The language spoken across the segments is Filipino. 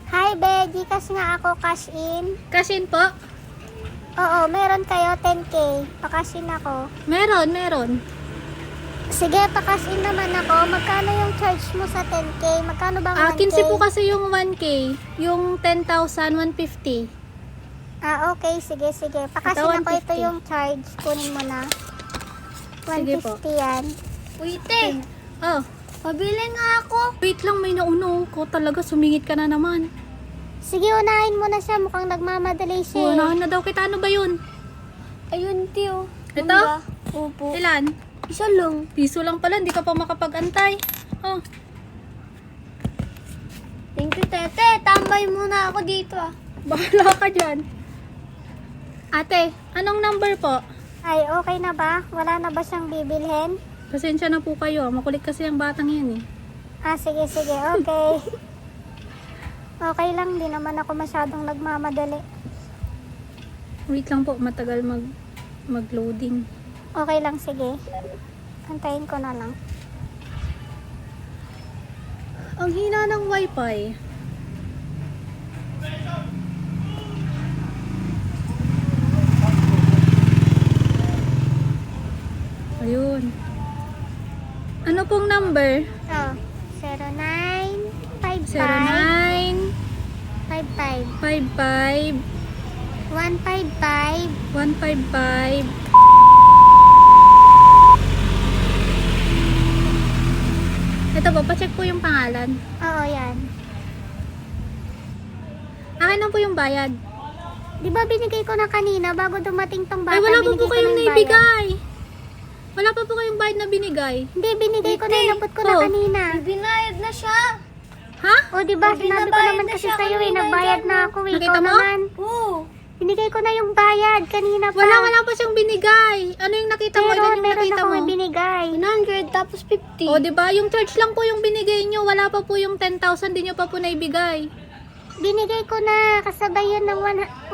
Hi, Be. Gcash nga ako, cash in. Cash in po? Oo, meron kayo, 10K. Pa-cash in ako. Meron. Sige, pa-cash in naman ako. Magkano yung charge mo sa 10K? Magkano bang 1K? 15 po kasi yung 1K. Yung 10,000, 150. Okay. Sige. Pa-cash Ito, in ako. Ito 150. yung charge. Kunin mo na. Sige po. 150 yan. Uy, te. Oh, Pabili nga ako. wait lang, may nauno ko. Talaga, sumingit ka na naman. Sige, unahin mo na siya. Mukhang nagmamadali siya. Unahan na daw kita. Ano ba yun? Ayun, tiyo. Ito? Opo. Ilan? Isa lang. Piso lang pala, hindi ka pa makapag-antay. Oh, Thank you, tete. Tambay muna ako dito ah. bahala ka dyan. Ate, anong number po? Ay, okay na ba? Wala na ba siyang bibilhin? Pasensya na po kayo. Makulit kasi ang batang yan eh. Sige. Okay. Okay lang. Di naman ako masyadong nagmamadali. Wait lang po, matagal mag-loading. Okay lang, sige. Antayin ko na lang. Ang hina ng wifi. Ayun. Ano pong number? 0955 09 55 55 155 155. Ito po, pacheck po yung pangalan. Oo, yan. Akin lang po yung bayad. Di ba binigay ko na kanina bago dumating tong bata? Ay, wala pa binigay po ko kayong na yung bayad. naibigay. Wala pa po kayong bayad na binigay. Hindi, binigay ko na. Hindi. Inabot ko na Oh. kanina. Binayad na siya. Ha? O, di ba? Oh, Sinabi ko binabayad naman na kasi siya sa'yo kanina, nagbayad dyan, na no? ako eh. Nakita Ikaw mo? naman. Oo. Binigay ko na yung bayad kanina pa. Wala pa siyang binigay. Ano yung nakita mo? Ilan yung Meron nakita akong mo? binigay. 100 tapos 50. O, di ba? Yung charge lang po yung binigay nyo. Wala pa po yung 10,000 din nyo pa po naibigay. Binigay ko na. Kasabay yun ng 150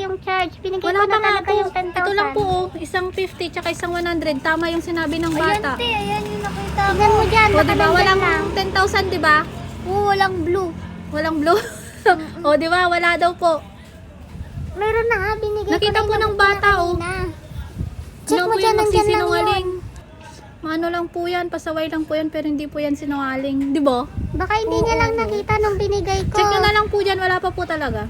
yung charge. Binigay Wala ko na pa nga talaga po. yung 10,000. Ito lang po, oh. Isang 50 tsaka isang 100. Tama yung sinabi ng Ayan, bata. te. Ayan yung nakita ko. Tingnan mo dyan. O, di ba? nakalagyan Walang lang. 10,000, di ba? Oo, walang blue. Walang blue. O, di ba? Wala daw po. Meron na nga. Binigay Nakita ko po na ng bata, oh. Check Ano mo po dyan. yung Nandyan lang magsisinungaling? yun. Ano lang po yan, pasaway lang po yan, pero hindi po yan sinungaling. Di ba? Baka hindi niya lang nakita nung binigay ko. Check nyo na lang po dyan, wala pa po talaga.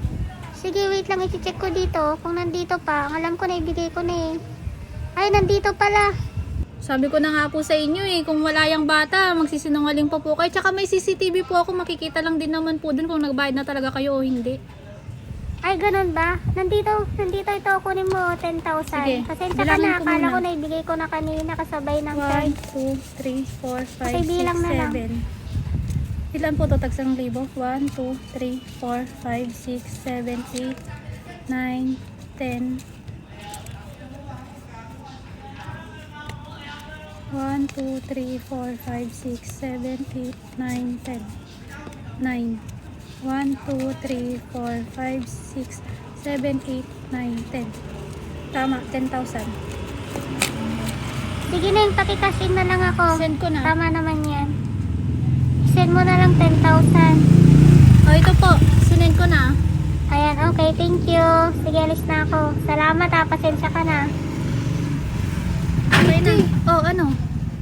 Sige, wait lang. I-check ko dito. Kung nandito pa. Ang alam ko na ibigay ko na eh. Ay, nandito pala. Sabi ko na nga po sa inyo eh, kung wala yung bata, magsisinungaling pa po kayo. Tsaka may CCTV po ako, makikita lang din naman po dun kung nagbayad na talaga kayo o hindi. Ay, ganun ba? Nandito ito. Kunin mo 10,000. Sige, Pasensya ka bilangin na. ko Akala muna. ko na ibigay ko na kanina kasabay ng 1, charge. 2, 3, 4, 5, Okay, 6, bilang na lang. 7. Ilan po to tagsang libo? 1, 2, 3, 4, 5, 6, 7, 8, 9, 10. 1, 2, 3, 4, 5, 6, 7, 8, 9, 10. 9. 1, 2, 3, 4, 5, 6, 7, 8, 9, 10. Tama, 10,000. Sige na yung pakikasin na lang ako. Send ko na. Tama naman yan. Send mo na lang 10,000. O, ito po. Sinend ko na. Ayan, okay. Thank you. Sige, alis na ako. Salamat ha. Pasensya ka na. Okay na. Oh, ano?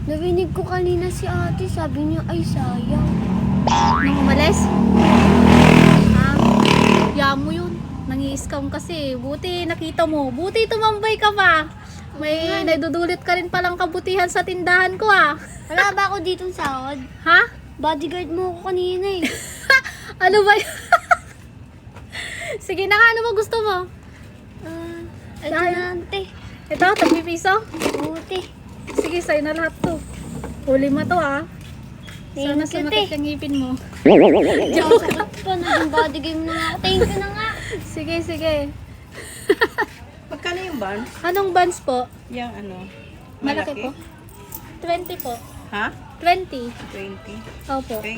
Narinig ko kanina si ate. Sabi niya, ay sayang. Nang umalis? Ah, yamo yun. Nangi-scam kasi. Buti nakita mo. Buti tumambay ka pa. May naidudulit ka rin palang kabutihan sa tindahan ko ah. Wala ba ako ditong sahod? Ha? Bodyguard mo ako kanina eh. Ano ba yun? Sige na nga, ano mo gusto mo? Ito Dahil- na ante. Ito, tagpipiso? Buti. Sige, sa'yo na lahat to. Huli mo to ah. Sana Thank you, sumakit te. yung ngipin mo. Sakit pa na yung bodyguard mo nga ako. Thank you na nga. Sige, sige. Magkano yung buns? Anong buns po? Yung ano? Malaki po? 20 po. Ha? 20. 20. Opo. Okay.